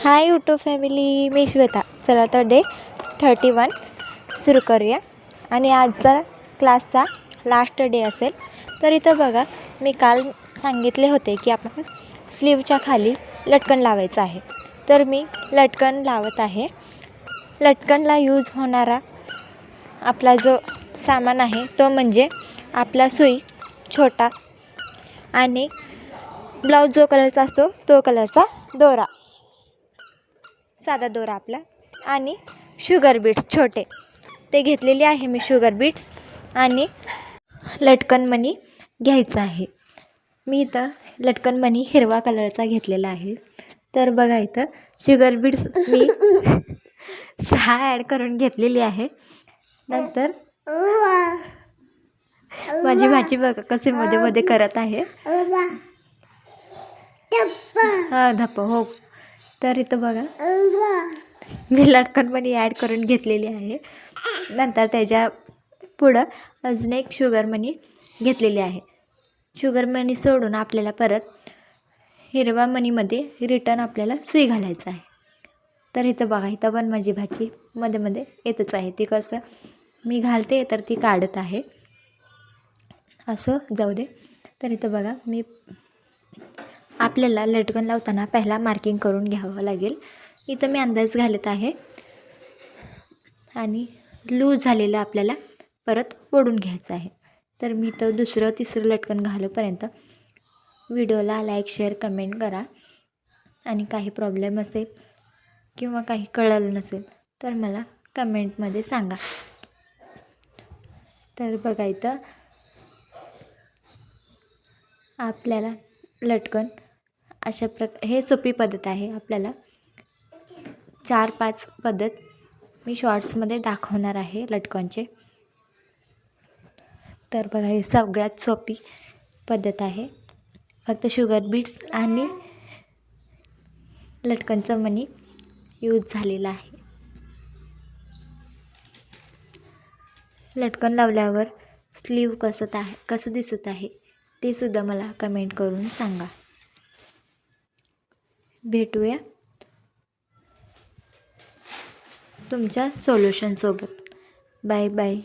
Hi YouTube family, मी श्वेता. चला तर day 31 सुरू करूया. आणि आजचा क्लासचा लास्ट डे असेल. तर इथं बघा, मी काल सांगितले होते की आपण स्लीवच्या खाली लटकन लावायचं आहे. तर मी लटकन लावत आहे. लटकनला यूज होणारा आपला जो सामान आहे तो म्हणजे आपला सुई, छोटा आणि ब्लाऊज जो कलरचा असतो तो कलरचा दोरा, साधा दोरा आपला, आणि शुगर बीट्स छोटे ते घेतलेले आहे मी. शुगर बीट्स आणि लटकन मणी घ्यायचा आहे. मी इथं लटकन मणी हिरवा कलरचा घेतलेला आहे. तर बघा, इथं शुगर बीट्स मी 6 ॲड करून घेतलेली आहे. नंतर माझी भाची बघा कसे मध्ये मध्ये करत आहे. हां, धप्पा हो. तर इथं बघा, मी लटकन मणी ॲड करून घेतलेली आहे. नंतर त्याच्या पुढं अजून एक शुगर मणी घेतलेली आहे. शुगर मणी सोडून आपल्याला परत हिरवा मणीमध्ये रिटर्न आपल्याला सुई घालायचं आहे. तर इथं बघा, इथं पण माझी भाची मध्ये मध्ये येतच आहे. ती कसं मी घालते तर ती काढत आहे. असं जाऊ दे. तर इथं बघा, मी आपल्याला लटकन लावताना पहिला मार्किंग करून घ्यावं लागेल. इथं मी अंदाज घालत आहे आणि लूज झालेलं आपल्याला परत ओढून घ्यायचं आहे. तर मी तर दुसरं तिसरं लटकन घालूपर्यंत व्हिडिओला लाईक, शेअर, कमेंट करा. आणि काही प्रॉब्लेम असेल किंवा काही कळलं नसेल तर मला कमेंटमध्ये सांगा. तर बघा, इथं आपल्याला लटकन अशा हे सोपी पद्धत आहे. आपल्याला 4-5 पद्धत मी शॉर्ट्समध्ये दाखवणार आहे लटकनचे. तर बघा, ही सगळ्यात सोपी पद्धत आहे. फक्त शुगर बीट्स आणि लटकनचं मणी यूज झालेला आहे. लटकन लावल्यावर स्लीव कसं दिसत आहे ते सुद्धा मला कमेंट करून सांगा. भेटूया तुमच्या सोल्युशनसोबत. Bye bye.